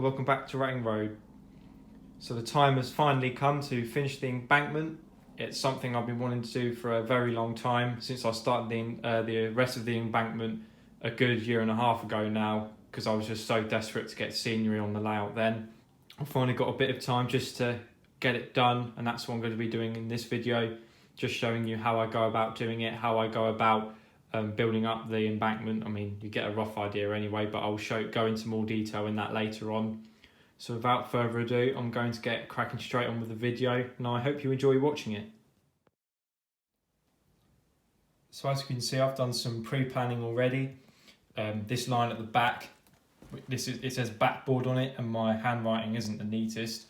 welcome back to Ratting Road. So the time has finally come to finish the embankment. It's something I've been wanting to do for a very long time, since I started the rest of the embankment a good year and a half ago now, because I was just so desperate to get scenery on the layout then. I've finally got a bit of time just to get it done, and that's what I'm going to be doing in this video, just showing you how I go about doing it, how I go about building up the embankment. I mean, you get a rough idea anyway, but I'll go into more detail in that later on. So without further ado, I'm going to get cracking straight on with the video, and I hope you enjoy watching it. So as you can see, I've done some pre-planning already. This line at the back, it says backboard on it, and my handwriting isn't the neatest.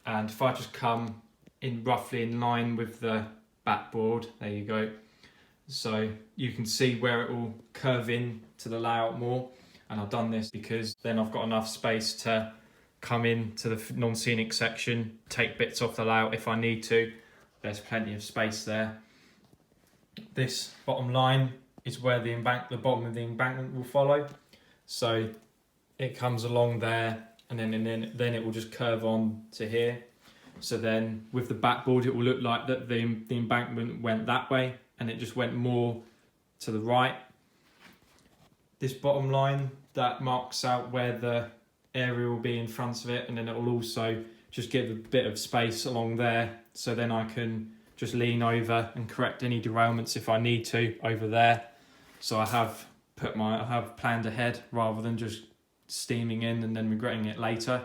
And if I just come in roughly in line with the backboard, there you go. So you can see where it will curve in to the layout more, and I've done this because then I've got enough space to come into the non-scenic section, take bits off the layout if I need to. There's plenty of space there. This bottom line is where the bottom of the embankment will follow. So it comes along there, and then it will just curve on to here. So then with the backboard, it will look like that the embankment went that way, and it just went more to the right. This bottom line, that marks out where the area will be in front of it, and then it will also just give a bit of space along there, so then I can just lean over and correct any derailments if I need to over there. So I have planned ahead rather than just steaming in and then regretting it later.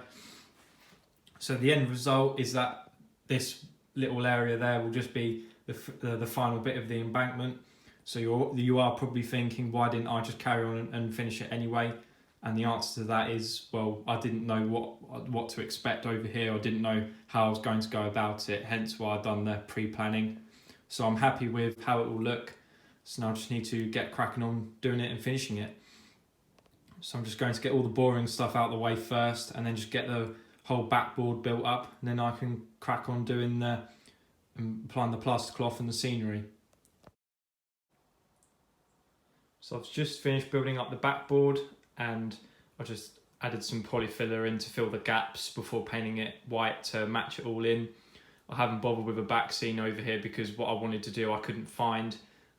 So the end result is that this little area there will just be the final bit of the embankment. So you are probably thinking, why didn't I just carry on and finish it anyway? And the answer to that is, well, I didn't know what to expect over here. I didn't know how I was going to go about it, hence why I've done the pre-planning. So I'm happy with how it will look. So now I just need to get cracking on doing it and finishing it. So I'm just going to get all the boring stuff out of the way first, and then just get the whole backboard built up, and then I can crack on doing applying the plaster cloth and the scenery. So I've just finished building up the backboard, and I just added some polyfiller in to fill the gaps before painting it white to match it all in. I haven't bothered with a back scene over here because what I wanted to do I couldn't find,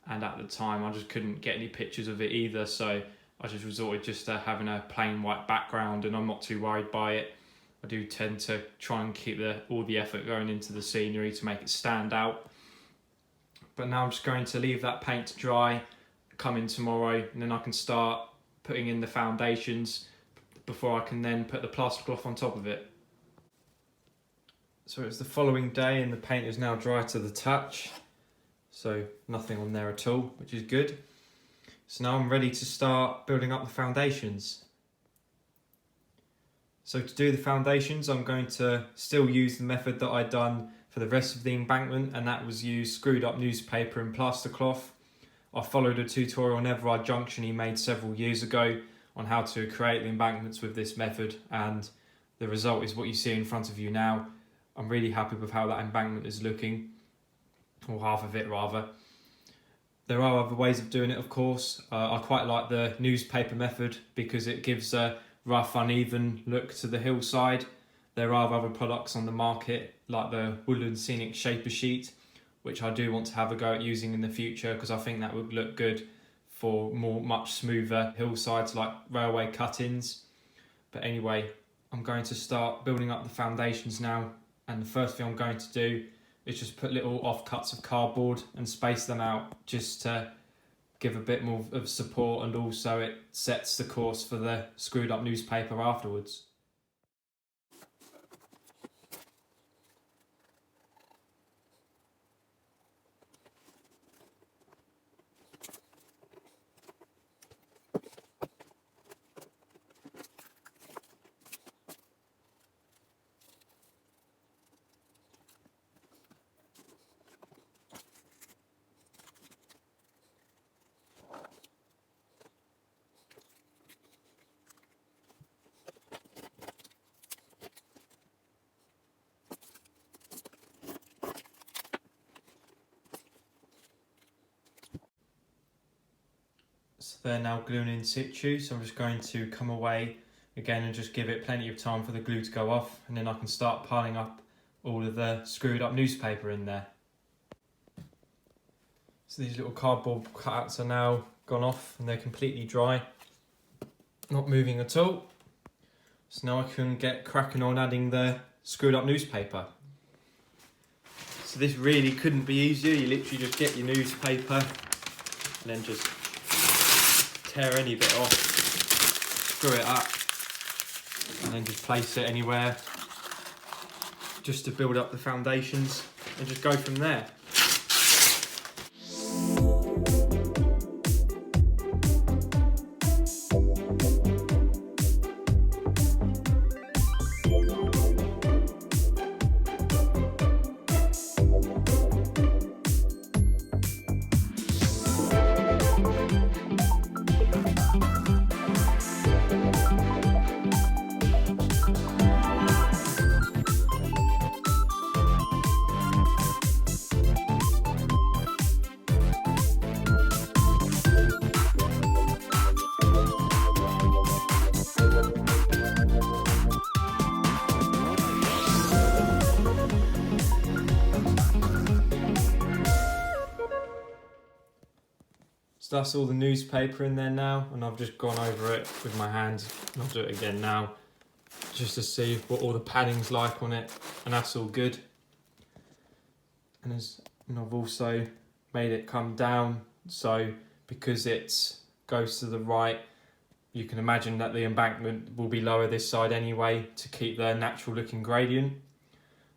and at the time I just couldn't get any pictures of it either, so I just resorted just to having a plain white background, and I'm not too worried by it. I do tend to try and keep all the effort going into the scenery to make it stand out. But now I'm just going to leave that paint to dry, come in tomorrow, and then I can start putting in the foundations before I can then put the plaster cloth on top of it. So it's the following day, and the paint is now dry to the touch. So nothing on there at all, which is good. So now I'm ready to start building up the foundations. So to do the foundations, I'm going to still use the method that I'd done for the rest of the embankment, and that was use screwed up newspaper and plaster cloth. I followed a tutorial on Everard Junction he made several years ago on how to create the embankments with this method, and the result is what you see in front of you now. I'm really happy with how that embankment is looking, or half of it rather. There are other ways of doing it, of course. I quite like the newspaper method because it gives a rough, uneven look to the hillside. There are other products on the market like the Woodland Scenics shaper sheet, which I do want to have a go at using in the future because I think that would look good for much smoother hillsides like railway cut-ins. But anyway, I'm going to start building up the foundations now, and the first thing I'm going to do is just put little offcuts of cardboard and space them out just to give a bit more of support, and also it sets the course for the screwed up newspaper afterwards. So they're now gluing in situ, so I'm just going to come away again and just give it plenty of time for the glue to go off, and then I can start piling up all of the screwed up newspaper in there. So these little cardboard cutouts are now gone off and they're completely dry, not moving at all. So now I can get cracking on adding the screwed up newspaper. So this really couldn't be easier. You literally just get your newspaper and then just tear any bit off, screw it up, and then just place it anywhere just to build up the foundations and just go from there. So that's all the newspaper in there now, and I've just gone over it with my hands, and I'll do it again now just to see what all the padding's like on it, and that's all good. And I've also made it come down, so because it goes to the right, you can imagine that the embankment will be lower this side anyway to keep the natural looking gradient.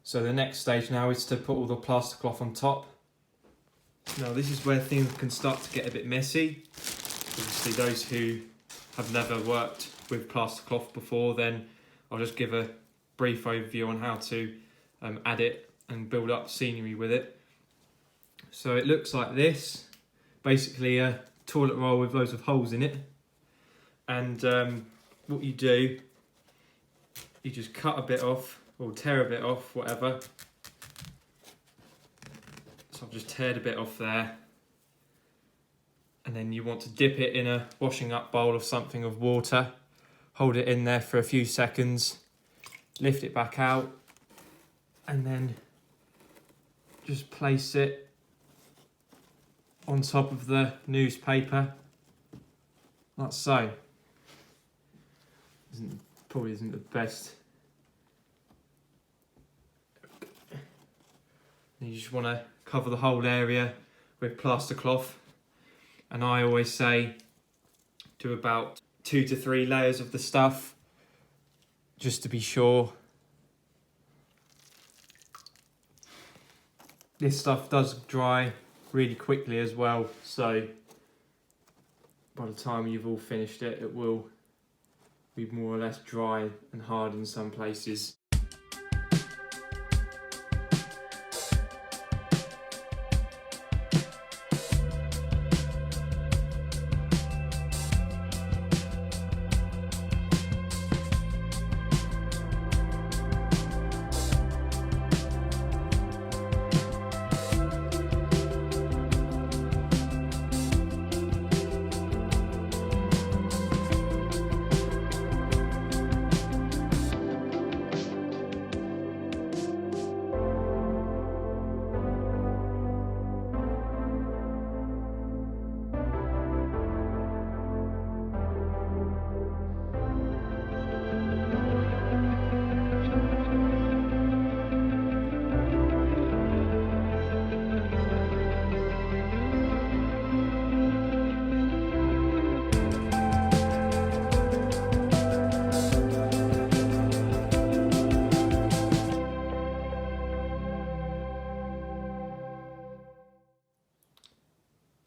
So the next stage now is to put all the plaster cloth on top. Now this is where things can start to get a bit messy. Obviously those who have never worked with plaster cloth before, then I'll just give a brief overview on how to add it and build up scenery with it. So it looks like this, basically a toilet roll with loads of holes in it. And what you do, you just cut a bit off or tear a bit off, whatever. So I've just teared a bit off there, and then you want to dip it in a washing up bowl of something of water, hold it in there for a few seconds, lift it back out, and then just place it on top of the newspaper, like so. Probably isn't the best. And you just want to cover the whole area with plaster cloth, and I always say do about 2 to 3 layers of the stuff just to be sure. This stuff does dry really quickly as well, so by the time you've all finished it, it will be more or less dry and hard in some places.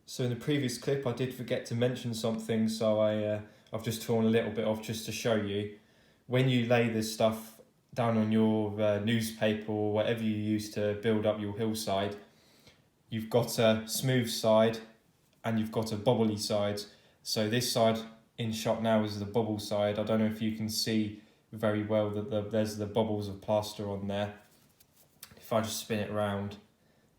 So in the previous clip I did forget to mention something, so I've just torn a little bit off just to show you. When you lay this stuff down on your newspaper or whatever you use to build up your hillside, you've got a smooth side and you've got a bubbly side. So this side in shot now is the bubble side. I don't know if you can see very well that there's the bubbles of plaster on there. If I just spin it around,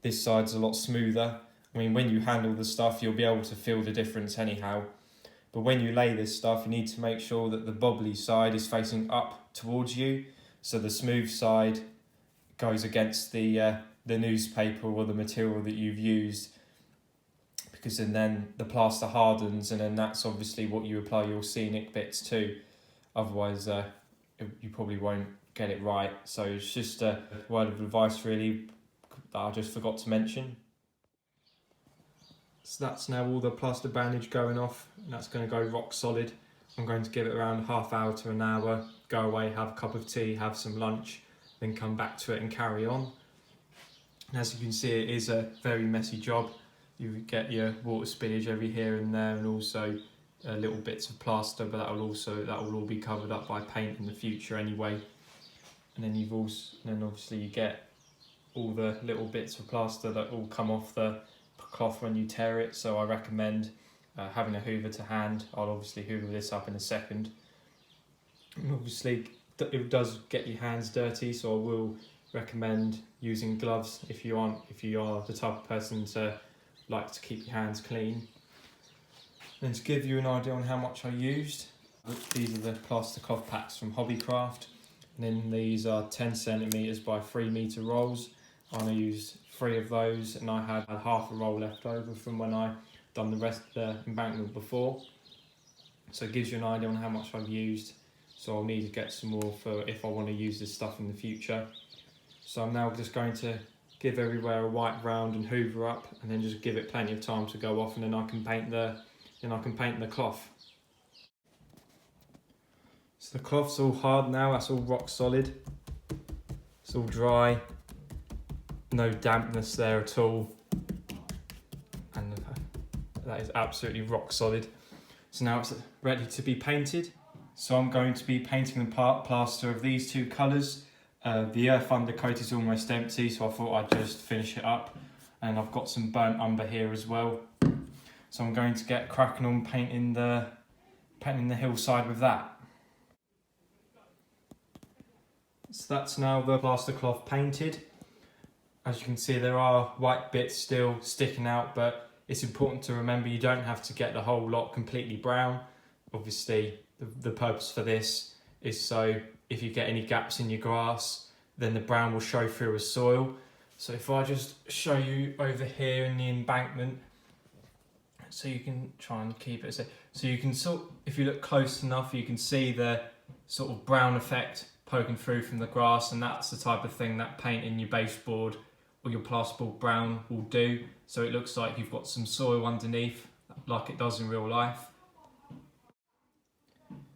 this side's a lot smoother. I mean, when you handle the stuff, you'll be able to feel the difference anyhow. But when you lay this stuff, you need to make sure that the bobbly side is facing up towards you, so the smooth side goes against the newspaper or the material that you've used, because then the plaster hardens, and then that's obviously what you apply your scenic bits to. Otherwise, you probably won't get it right. So it's just a word of advice really that I just forgot to mention. So that's now all the plaster bandage going off, and that's going to go rock solid. I'm going to give it around half hour to an hour, go away, have a cup of tea, have some lunch, then come back to it and carry on. And as you can see, it is a very messy job. You get your water spillage every here and there, and also little bits of plaster, but that will all be covered up by paint in the future anyway. And then obviously you get all the little bits of plaster that will come off the cloth when you tear it. So I recommend having a hoover to hand. I'll obviously hoover this up in a second. And obviously it does get your hands dirty, so I will recommend using gloves if you are the type of person to like to keep your hands clean. And to give you an idea on how much I used, these are the plaster cloth packs from Hobbycraft, and then these are 10 centimetres by 3 metre rolls. I only used 3 of those, and I had half a roll left over from when I done the rest of the embankment before. So it gives you an idea on how much I've used. So I'll need to get some more for if I want to use this stuff in the future. So I'm now just going to give everywhere a white round and hoover up, and then just give it plenty of time to go off, and then I can paint the cloth. So the cloth's all hard now, that's all rock solid. It's all dry, no dampness there at all, and that is absolutely rock solid. So now it's ready to be painted. So I'm going to be painting the plaster of these 2 colours. The earth undercoat is almost empty, so I thought I'd just finish it up, and I've got some burnt umber here as well. So I'm going to get cracking on painting the hillside with that. So that's now the plaster cloth painted. As you can see, there are white bits still sticking out, but it's important to remember you don't have to get the whole lot completely brown. Obviously, the purpose for this is so if you get any gaps in your grass, then the brown will show through as soil. So if I just show you over here in the embankment, so you can try and keep it so you can if you look close enough, you can see the sort of brown effect poking through from the grass, and that's the type of thing that paint in your baseboard or your plasterboard brown will do. So it looks like you've got some soil underneath, like it does in real life.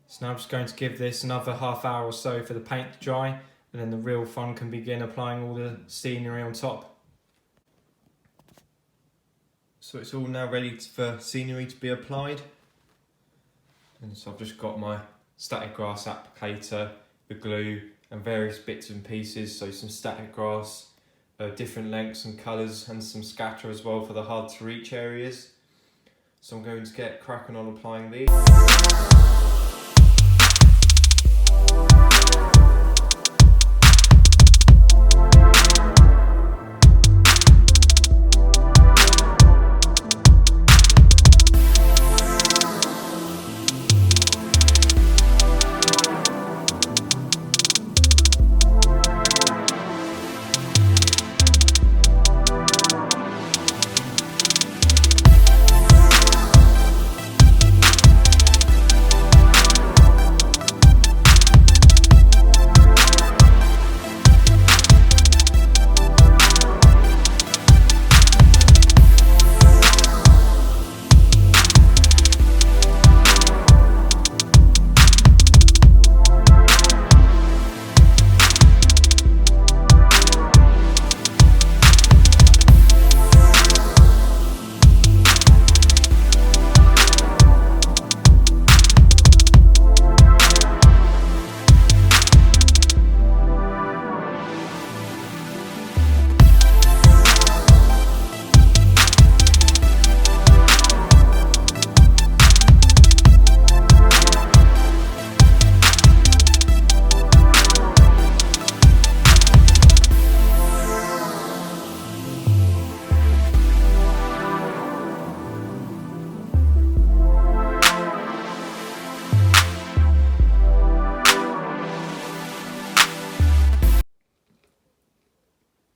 So now I'm just going to give this another half hour or so for the paint to dry, and then the real fun can begin, applying all the scenery on top. So it's all now ready for scenery to be applied. And so I've just got my static grass applicator, the glue, and various bits and pieces. So some static grass, different lengths and colours, and some scatter as well for the hard to reach areas. So I'm going to get cracking on applying these.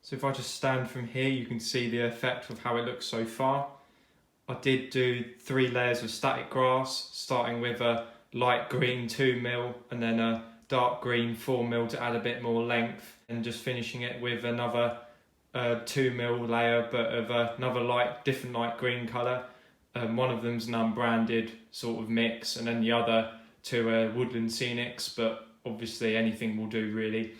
So if I just stand from here, you can see the effect of how it looks so far. I did do 3 layers of static grass, starting with a light green 2mm and then a dark green 4mm to add a bit more length, and just finishing it with another 2mm layer but of another different light green colour. One of them's an unbranded sort of mix, and then the other two are Woodland Scenics, but obviously anything will do really.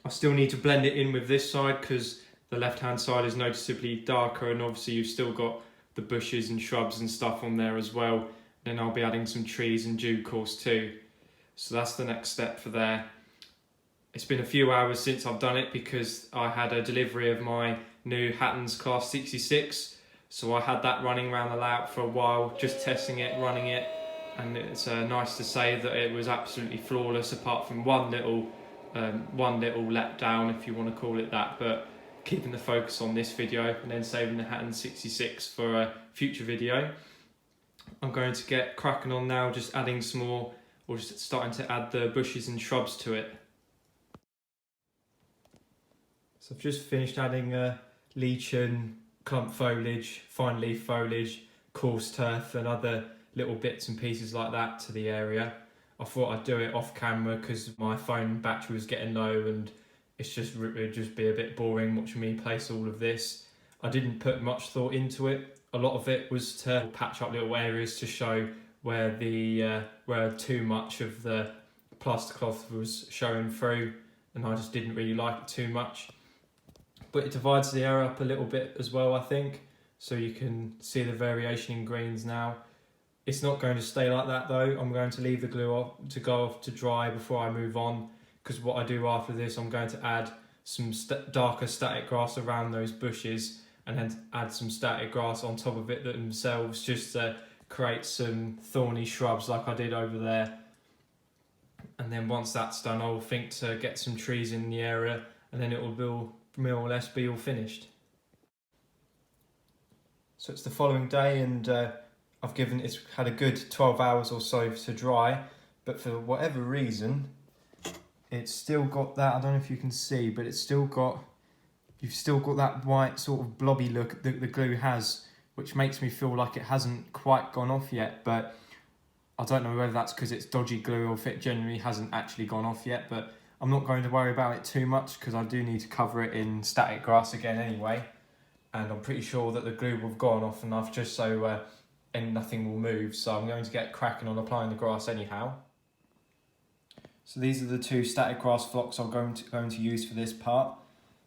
I still need to blend it in with this side because the left hand side is noticeably darker, and obviously you've still got the bushes and shrubs and stuff on there as well. Then I'll be adding some trees in due course too. So that's the next step for there. It's been a few hours since I've done it because I had a delivery of my new Hatton's Class 66. So I had that running around the layout for a while, just testing it, running it. And it's nice to say that it was absolutely flawless, apart from one little letdown, if you want to call it that. But keeping the focus on this video and then saving the Hatton 66 for a future video. I'm going to get cracking on now, just adding some more, or just starting to add the bushes and shrubs to it. So I've just finished adding lichen, clump foliage, fine leaf foliage, coarse turf and other little bits and pieces like that to the area. I thought I'd do it off camera because my phone battery was getting low and it would just be a bit boring watching me place all of this. I didn't put much thought into it. A lot of it was to patch up little areas to show where too much of the plaster cloth was showing through, and I just didn't really like it too much. But it divides the area up a little bit as well, I think, so you can see the variation in greens now. It's not going to stay like that though. I'm going to leave the glue to go off to dry before I move on, because what I do after this, I'm going to add some darker static grass around those bushes and then add some static grass on top of it themselves, just to create some thorny shrubs like I did over there. And then once that's done, I'll think to get some trees in the area, and then it will more or less be all finished. So it's the following day, and it's had a good 12 hours or so to dry, but for whatever reason it's still got that, I don't know if you can see, but you've still got that white sort of blobby look that the glue has, which makes me feel like it hasn't quite gone off yet. But I don't know whether that's because it's dodgy glue or if it generally hasn't actually gone off yet, but I'm not going to worry about it too much because I do need to cover it in static grass again anyway, and I'm pretty sure that the glue will have gone off enough just so and nothing will move. So I'm going to get cracking on applying the grass anyhow. So these are the 2 static grass flocks I'm going to use for this part.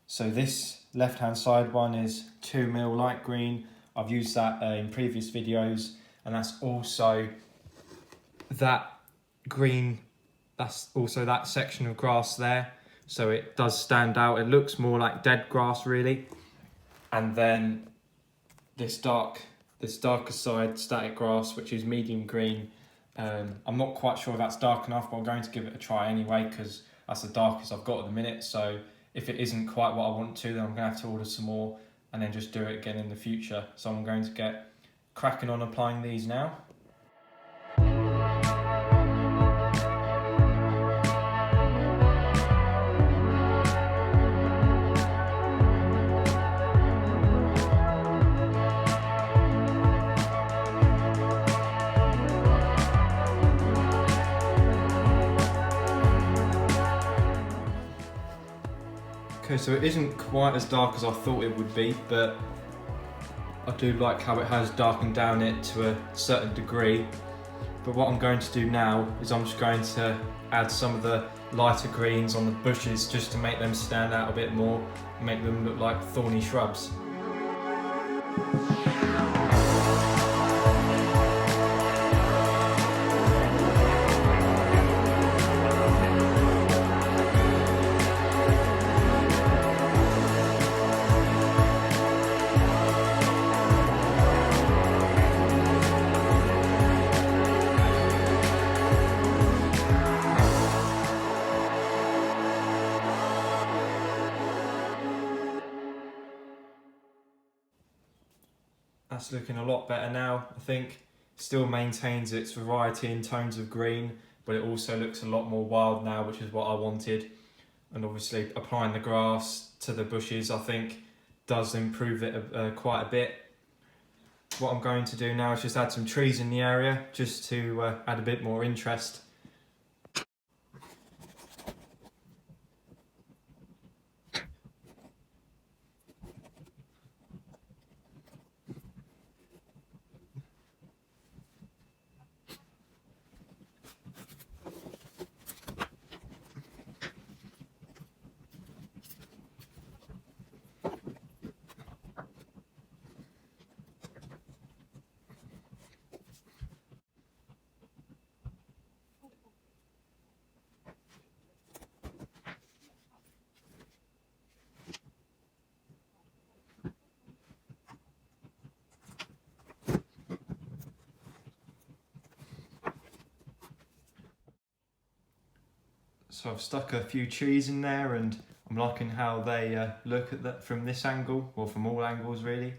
So this left hand side one is 2mm light green. I've used that in previous videos, and that's also that green, that's also that section of grass there, so it does stand out. It looks more like dead grass really. And then this darker side static grass, which is medium green. I'm not quite sure if that's dark enough, but I'm going to give it a try anyway because that's the darkest I've got at the minute. So if it isn't quite what I want to, then I'm going to have to order some more and then just do it again in the future. So I'm going to get cracking on applying these now. Okay, so it isn't quite as dark as I thought it would be, but I do like how it has darkened down it to a certain degree. But what I'm going to do now is I'm just going to add some of the lighter greens on the bushes just to make them stand out a bit more, make them look like thorny shrubs. That's looking a lot better now, I think. Still maintains its variety in tones of green, but it also looks a lot more wild now, which is what I wanted. and obviously applying the grass to the bushes I think does improve it quite a bit. What I'm going to do now is just add some trees in the area just to add a bit more interest. So I've stuck a few trees in there and I'm liking how they look at that from this angle, or from all angles really.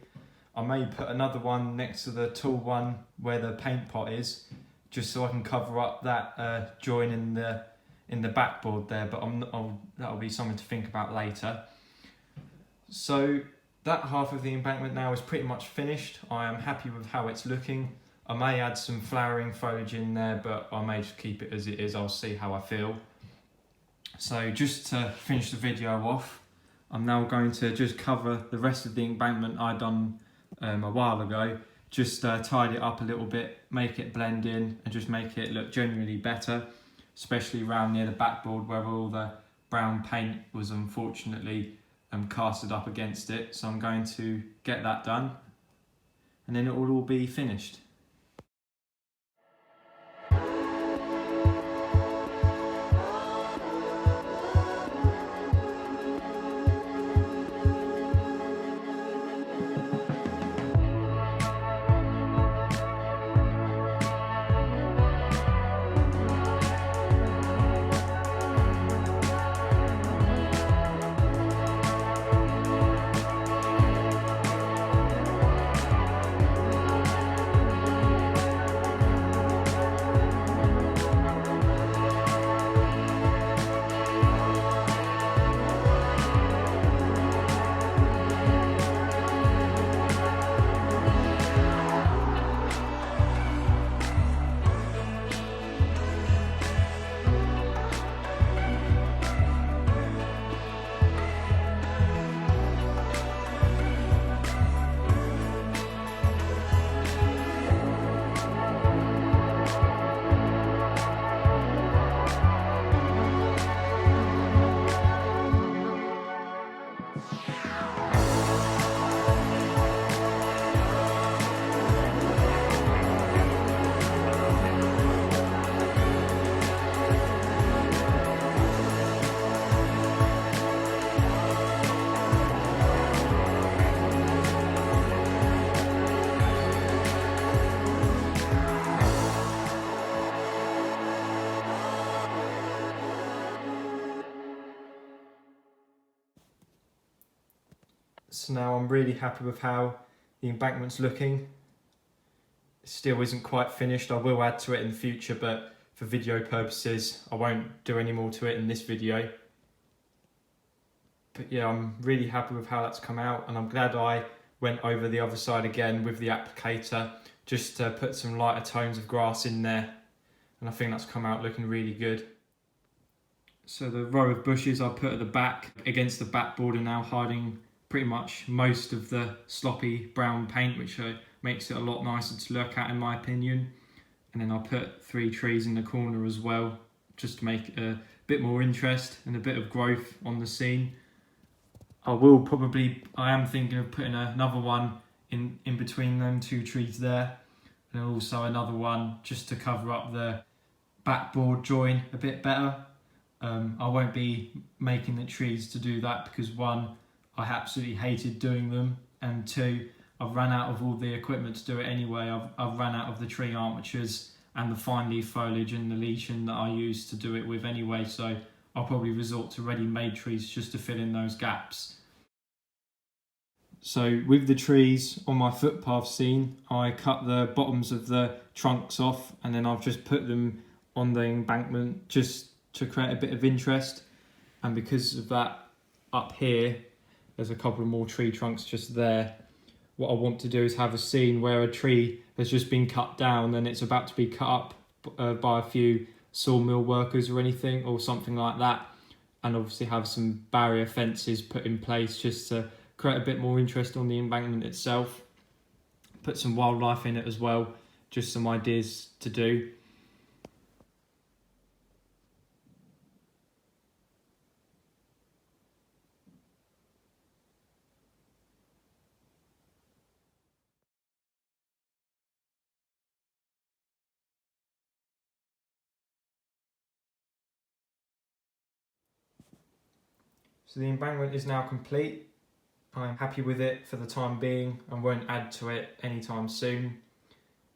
I may put another one next to the tall one where the paint pot is, just so I can cover up that join in the backboard there, but that'll be something to think about later. So that half of the embankment now is pretty much finished. I am happy with how it's looking. I may add some flowering foliage in there, but I may just keep it as it is. I'll see how I feel. So just to finish the video off, I'm now going to just cover the rest of the embankment I done a while ago. Just tidy it up a little bit, make it blend in and just make it look genuinely better, especially around near the backboard where all the brown paint was unfortunately casted up against it. So I'm going to get that done and then it will all be finished. So now I'm really happy with how the embankment's looking. It still isn't quite finished. I will add to it in the future, but for video purposes, I won't do any more to it in this video. But yeah, I'm really happy with how that's come out, and I'm glad I went over the other side again with the applicator just to put some lighter tones of grass in there, and I think that's come out looking really good. So the row of bushes I put at the back against the backboard are now hiding pretty much most of the sloppy brown paint, which makes it a lot nicer to look at in my opinion. And then I'll put 3 trees in the corner as well, just to make a bit more interest and a bit of growth on the scene. I am thinking of putting another one in between them 2 trees there, and also another one just to cover up the backboard join a bit better. I won't be making the trees to do that because 1, I absolutely hated doing them, and 2, I've run out of all the equipment to do it anyway. I've run out of the tree armatures and the fine leaf foliage and the lesion that I use to do it with anyway, so I'll probably resort to ready-made trees just to fill in those gaps. So with the trees on my footpath scene, I cut the bottoms of the trunks off and then I've just put them on the embankment just to create a bit of interest. and because of that, up here there's a couple of more tree trunks just there. What I want to do is have a scene where a tree has just been cut down and it's about to be cut up by a few sawmill workers or anything, or something like that, and obviously have some barrier fences put in place just to create a bit more interest on the embankment itself. Put some wildlife in it as well, just some ideas to do. So the embankment is now complete. I'm happy with it for the time being and won't add to it anytime soon.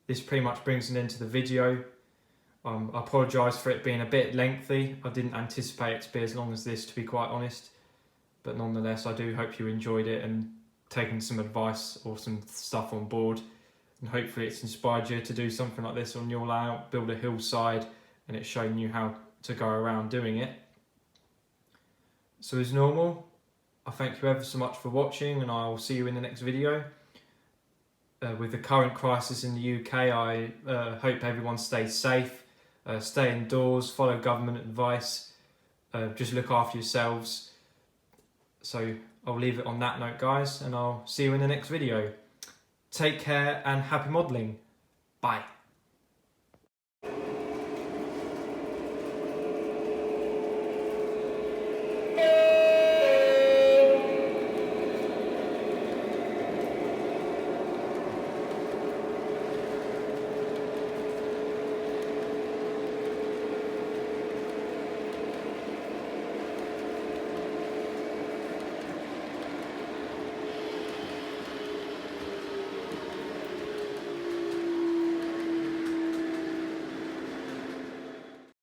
This pretty much brings an end to the video. I apologise for it being a bit lengthy. I didn't anticipate it to be as long as this, to be quite honest. But nonetheless, I do hope you enjoyed it and taken some advice or some stuff on board. And hopefully it's inspired you to do something like this on your layout, build a hillside, and it's shown you how to go around doing it. So as normal, I thank you ever so much for watching, and I'll see you in the next video. With the current crisis in the UK, I hope everyone stays safe, stay indoors, follow government advice, just look after yourselves. So I'll leave it on that note, guys, and I'll see you in the next video. Take care and happy modelling. Bye.